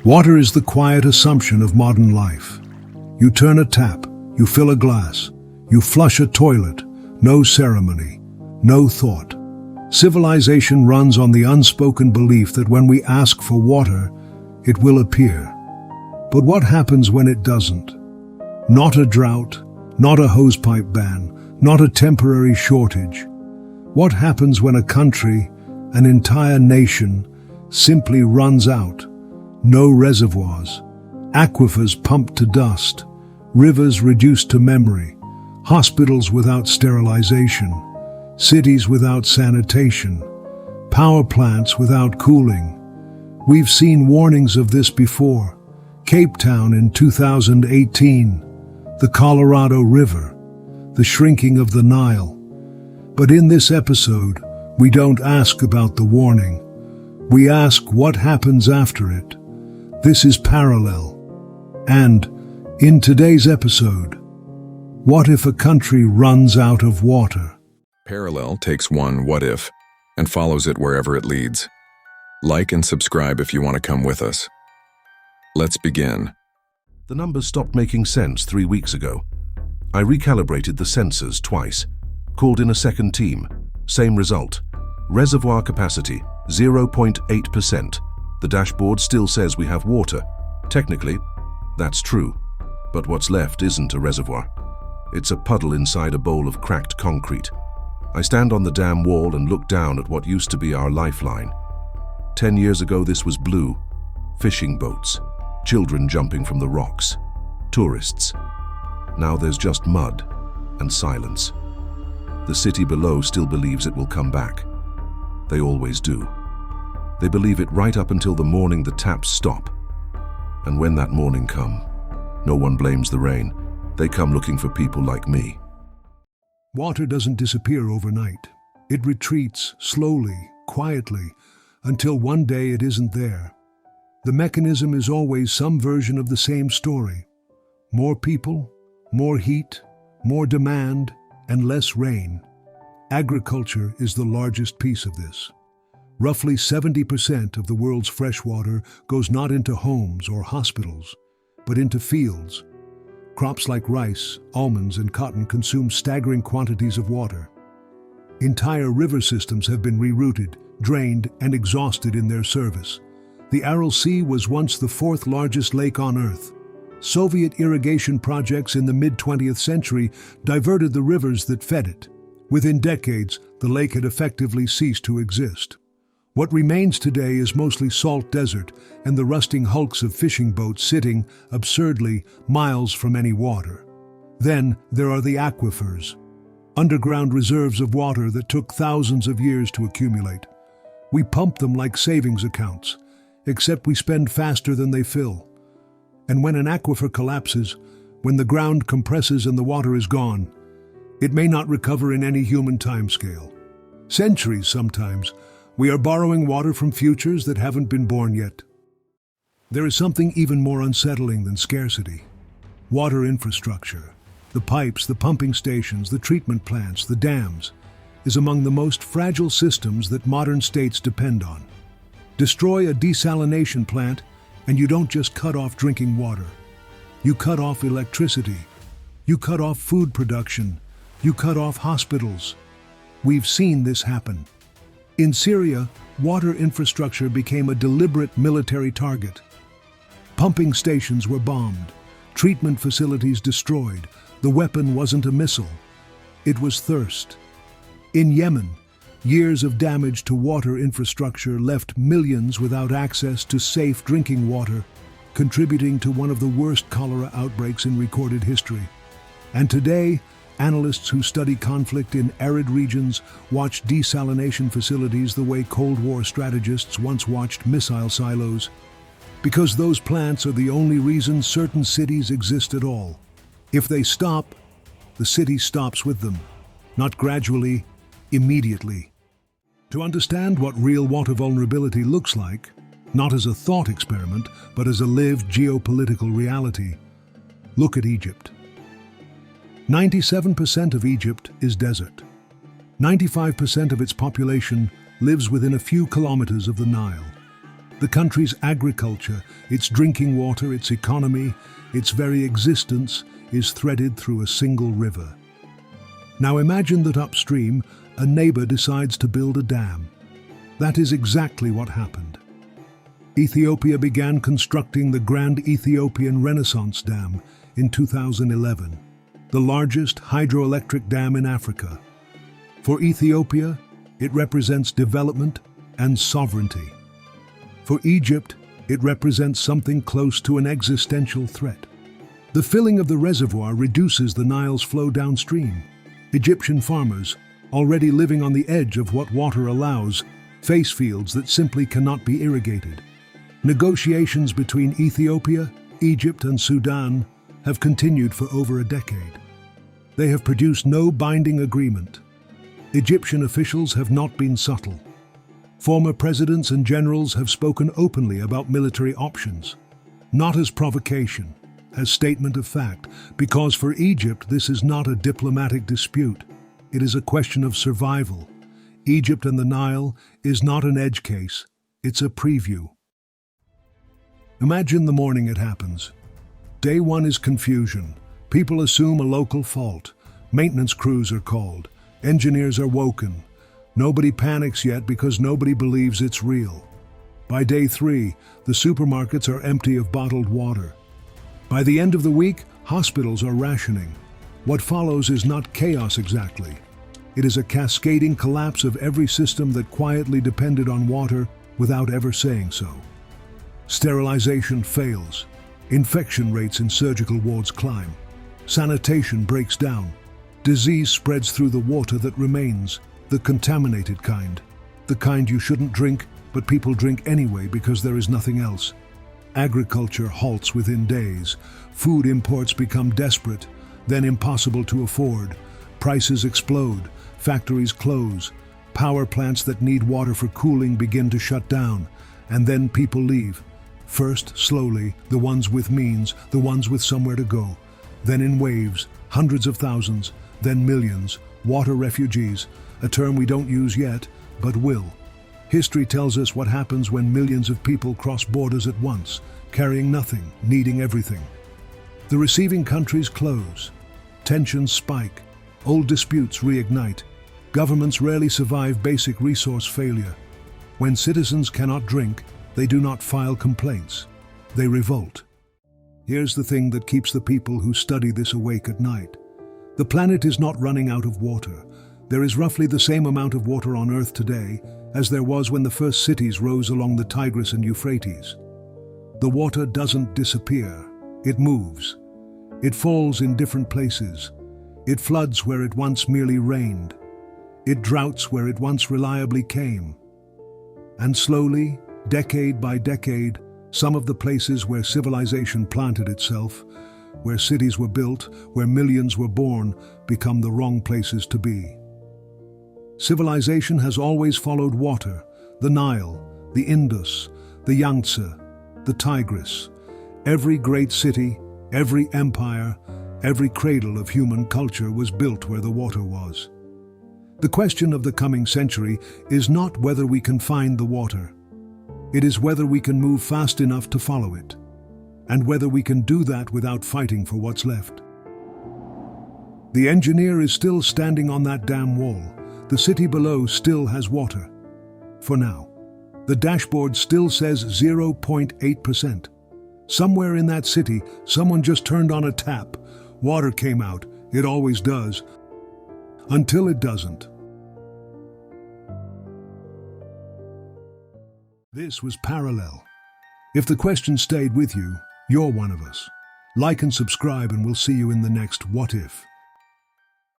Water is the quiet assumption of modern life. You turn a tap, you fill a glass, you flush a toilet, no ceremony, no thought. Civilization runs on the unspoken belief that when we ask for water, it will appear. But what happens when it doesn't? Not a drought, not a hosepipe ban, not a temporary shortage. What happens when a country, an entire nation, simply runs out? No reservoirs, aquifers pumped to dust, rivers reduced to memory, hospitals without sterilization, cities without sanitation, power plants without cooling. We've seen warnings of this before. Cape Town in 2018, the Colorado River, the shrinking of the Nile. But in this episode, we don't ask about the warning. We ask what happens after it. This is Parallel. And in today's episode, what if a country runs out of water? Parallel takes one what if and follows it wherever it leads. Like and subscribe if you want to come with us. Let's begin. The numbers stopped making sense 3 weeks ago. I recalibrated the sensors twice, called in a second team. Same result. Reservoir capacity, 0.8%. The dashboard still says we have water. Technically, that's true. But what's left isn't a reservoir. It's a puddle inside a bowl of cracked concrete. I stand on the dam wall and look down at what used to be our lifeline. 10 years ago this was blue. Fishing boats, children jumping from the rocks, tourists. Now there's just mud and silence. The city below still believes it will come back. They always do. They believe it right up until the morning the taps stop. And when that morning comes, no one blames the rain. They come looking for people like me. Water doesn't disappear overnight. It retreats slowly, quietly, until one day it isn't there. The mechanism is always some version of the same story. More people, more heat, more demand, and less rain. Agriculture is the largest piece of this. Roughly 70% of the world's fresh water goes not into homes or hospitals, but into fields. Crops like rice, almonds, and cotton consume staggering quantities of water. Entire river systems have been rerouted, drained, and exhausted in their service. The Aral Sea was once the fourth largest lake on Earth. Soviet irrigation projects in the mid-20th century diverted the rivers that fed it. Within decades, the lake had effectively ceased to exist. What remains today is mostly salt desert and the rusting hulks of fishing boats sitting, absurdly, miles from any water. Then there are the aquifers, underground reserves of water that took thousands of years to accumulate. We pump them like savings accounts, except we spend faster than they fill. And when an aquifer collapses, when the ground compresses and the water is gone, it may not recover in any human timescale. Centuries sometimes. We are borrowing water from futures that haven't been born yet. There is something even more unsettling than scarcity. Water infrastructure, the pipes, the pumping stations, the treatment plants, the dams, is among the most fragile systems that modern states depend on. Destroy a desalination plant, and you don't just cut off drinking water. You cut off electricity. You cut off food production. You cut off hospitals. We've seen this happen. In Syria, water infrastructure became a deliberate military target. Pumping stations were bombed, treatment facilities destroyed. The weapon wasn't a missile, it was thirst. In Yemen, years of damage to water infrastructure left millions without access to safe drinking water, contributing to one of the worst cholera outbreaks in recorded history. And today, analysts who study conflict in arid regions watch desalination facilities the way Cold War strategists once watched missile silos. Because those plants are the only reason certain cities exist at all. If they stop, the city stops with them. Not gradually, immediately. To understand what real water vulnerability looks like, not as a thought experiment, but as a lived geopolitical reality, look at Egypt. 97% of Egypt is desert. 95% of its population lives within a few kilometers of the Nile. The country's agriculture, its drinking water, its economy, its very existence is threaded through a single river. Now imagine that upstream, a neighbor decides to build a dam. That is exactly what happened. Ethiopia began constructing the Grand Ethiopian Renaissance Dam in 2011, the largest hydroelectric dam in Africa. For Ethiopia, it represents development and sovereignty. For Egypt, it represents something close to an existential threat. The filling of the reservoir reduces the Nile's flow downstream. Egyptian farmers, already living on the edge of what water allows, face fields that simply cannot be irrigated. Negotiations between Ethiopia, Egypt, and Sudan have continued for over a decade. They have produced no binding agreement. Egyptian officials have not been subtle. Former presidents and generals have spoken openly about military options, not as provocation, as statement of fact, because for Egypt this is not a diplomatic dispute. It is a question of survival. Egypt and the Nile is not an edge case, it's a preview. Imagine the morning it happens. Day one is confusion. People assume a local fault. Maintenance crews are called. Engineers are woken. Nobody panics yet because nobody believes it's real. By day three, the supermarkets are empty of bottled water. By the end of the week, hospitals are rationing. What follows is not chaos exactly. It is a cascading collapse of every system that quietly depended on water without ever saying so. Sterilization fails. Infection rates in surgical wards climb. Sanitation breaks down. Disease spreads through the water that remains, the contaminated kind. The kind you shouldn't drink, but people drink anyway because there is nothing else. Agriculture halts within days. Food imports become desperate, then impossible to afford. Prices explode. Factories close. Power plants that need water for cooling begin to shut down. And then people leave. First, slowly, the ones with means, the ones with somewhere to go. Then in waves, hundreds of thousands, then millions, water refugees, a term we don't use yet, but will. History tells us what happens when millions of people cross borders at once, carrying nothing, needing everything. The receiving countries close. Tensions spike. Old disputes reignite. Governments rarely survive basic resource failure. When citizens cannot drink, they do not file complaints. They revolt. Here's the thing that keeps the people who study this awake at night. The planet is not running out of water. There is roughly the same amount of water on Earth today as there was when the first cities rose along the Tigris and Euphrates. The water doesn't disappear. It moves. It falls in different places. It floods where it once merely rained. It droughts where it once reliably came. And slowly, decade by decade, some of the places where civilization planted itself, where cities were built, where millions were born, become the wrong places to be. Civilization has always followed water, the Nile, the Indus, the Yangtze, the Tigris. Every great city, every empire, every cradle of human culture was built where the water was. The question of the coming century is not whether we can find the water. It is whether we can move fast enough to follow it, and whether we can do that without fighting for what's left. The engineer is still standing on that dam wall. The city below still has water. For now. The dashboard still says 0.8%. Somewhere in that city, someone just turned on a tap. Water came out. It always does. Until it doesn't. This was Parallel. If the question stayed with you, you're one of us. Like and subscribe and we'll see you in the next What If.